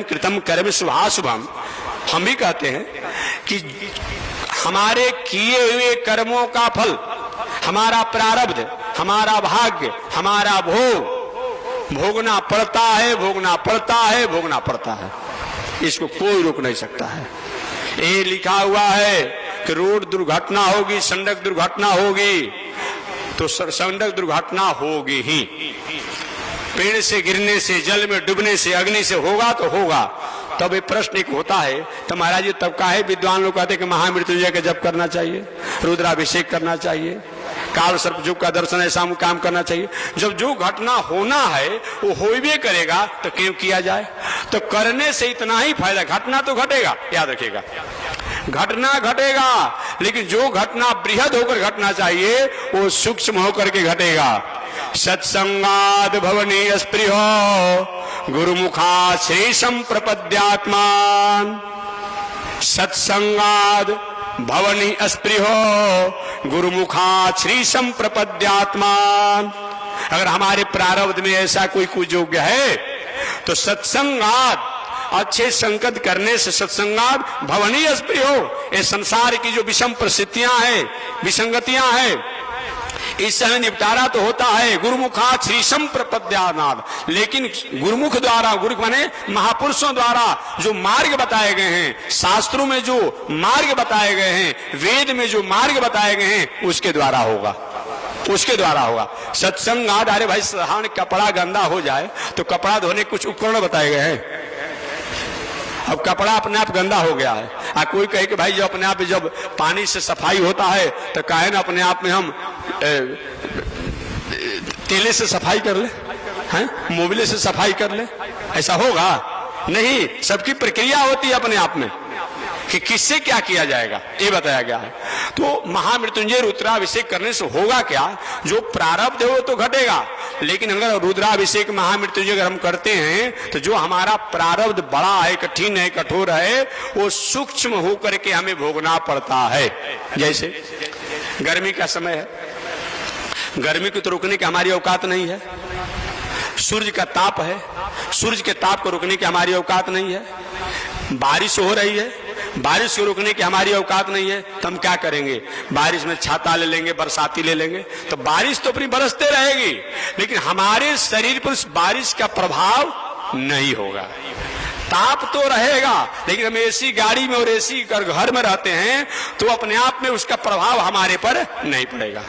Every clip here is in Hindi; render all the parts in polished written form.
कृतम कर्म शुभाशुभम। हम भी कहते हैं कि हमारे किए हुए कर्मों का फल, हमारा प्रारब्ध, हमारा भाग्य, हमारा भोग भोगना पड़ता है, भोगना पड़ता है, भोगना पड़ता है। इसको कोई रोक नहीं सकता है। ये लिखा हुआ है कि रोड दुर्घटना होगी, सड़क दुर्घटना होगी, तो सड़क दुर्घटना होगी ही। पेड़ से गिरने से, जल में डूबने से, अग्नि से होगा तो होगा। तब ये प्रश्न एक होता है, तो महाराज जी तब का है विद्वान लोग कहते हैं कि महामृत्युंजय का जप करना चाहिए, रुद्राभिषेक करना चाहिए, काल सर्प युग का दर्शन ऐसा काम करना चाहिए। जब जो घटना होना है वो होइबे करेगा तो क्यों किया जाए? तो करने से इतना ही फायदा, घटना तो घटेगा, याद रखिएगा, घटना घटेगा, लेकिन जो घटना बृहद होकर घटना चाहिए वो सूक्ष्म होकर के घटेगा। सत्संगाद भवनी स्पृहो गुरुमुखा शेषम प्रपद्यात्मान। सत्संगाद भवनी स्पृहो गुरुमुखा श्रीशम प्रपद्यात्मान। अगर हमारे प्रारब्ध में ऐसा कोई कुयोग्य है तो सत्संगात, अच्छे संगत करने से, सत्संगात भवनी स्पृहो, ये संसार की जो विषम परिस्थितियां हैं, विसंगतियां हैं, इससे निपटारा तो होता है। गुरुमुखा श्रीशम प्रपद्यानाद, लेकिन गुरुमुख द्वारा, गुरु माने महापुरुषों द्वारा जो मार्ग बताए गए हैं, शास्त्रों में जो मार्ग बताए गए हैं, वेद में जो मार्ग बताए गए हैं, उसके द्वारा होगा, उसके द्वारा होगा। सत्संग आद, अरे भाई साधारण कपड़ा गंदा हो जाए तो कपड़ा धोने कुछ उपकरण बताए गए हैं। अब कपड़ा अपने आप गंदा हो गया है, कोई कहे कि भाई जो अपने आप जब पानी से सफाई होता है तो काहे ना अपने आप में हम तेले से सफाई कर ले, हैं, मोबिले से सफाई कर ले, ऐसा होगा नहीं। सबकी प्रक्रिया होती है अपने आप में कि किससे क्या किया जाएगा, ये बताया गया है। तो महामृत्युंजय रुद्राभिषेक करने से होगा क्या? जो प्रारब्ध है वो तो घटेगा, लेकिन अगर रुद्राभिषेक महामृत्युंजय अगर हम करते हैं तो जो हमारा प्रारब्ध बड़ा है, कठिन है, कठोर है, वो सूक्ष्म होकर के हमें भोगना पड़ता है। जैसे गर्मी का समय है, गर्मी को तो रोकने की हमारी औकात नहीं है। सूर्य का ताप है, सूर्य के ताप को रोकने की हमारी औकात नहीं है। बारिश हो रही है, बारिश को रोकने की हमारी औकात नहीं है, तो हम क्या करेंगे? बारिश में छाता ले लेंगे, बरसाती ले लेंगे, तो बारिश तो अपनी बरसते रहेगी, लेकिन हमारे शरीर पर उस बारिश का प्रभाव नहीं होगा। ताप तो रहेगा, लेकिन हम एसी गाड़ी में और एसी घर में रहते हैं तो अपने आप में उसका प्रभाव हमारे पर नहीं पड़ेगा।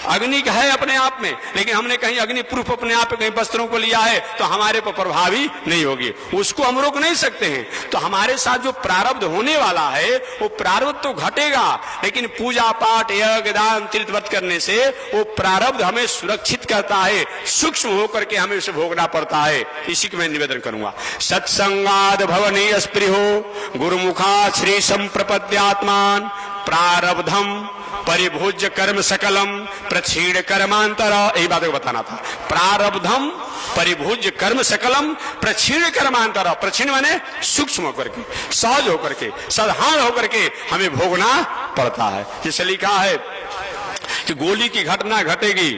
अग्नि का है अपने आप में, लेकिन हमने कहीं अग्नि प्रूफ अपने आप कहीं वस्त्रों को लिया है तो हमारे पर प्रभावी नहीं होगी, उसको हम रोक नहीं सकते हैं। तो हमारे साथ जो प्रारब्ध होने वाला है वो प्रारब्ध तो घटेगा, लेकिन पूजा पाठ, यज्ञ, दान, तीर्थ व्रत करने से वो प्रारब्ध हमें सुरक्षित करता है, सूक्ष्म होकर के हमें उसे भोगना पड़ता है। इसी को मैं निवेदन करूंगा। सत्संगाद भवनी स्पृहो गुरुमुखा श्री संप्रपद्यात्मान। प्रारब्धम परिभोज्य कर्म सकलम प्रक्षीण कर्मांतर, यही बात को बताना था। प्रारब्धम परिभोज्य कर्म सकलम प्रक्षीण कर्मांतर, प्रक्षीण माने सूक्ष्म होकर के, सहज होकर के, साधारण होकर के हमें भोगना पड़ता है। जैसे लिखा है कि गोली की घटना घटेगी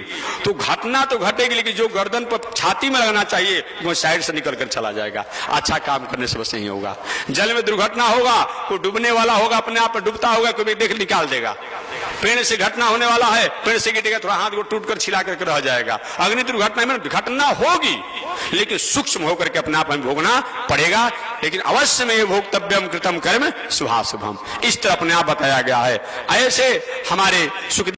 तो घटना तो घटेगी, लेकिन जो गर्दन पर छाती में लगना चाहिए वो साइड से निकल कर चला जाएगा। अच्छा काम करने से बस नहीं होगा। जल में दुर्घटना होगा, कोई डूबने वाला होगा, अपने आप डूबता होगा, कोई देख निकाल देगा। पेड़ से घटना होने वाला है, पेड़ से गिरेगा, थोड़ा हाथ को टूट कर छिला करके रह जाएगा। अग्नि दुर्घटना में घटना होगी, लेकिन सूक्ष्म होकर के अपने आप हमें भोगना पड़ेगा। लेकिन अवश्य में भोक्तव्यम कृतम कर्म शुभाशुभम, इस तरह अपने आप बताया गया है। ऐसे हमारे सुख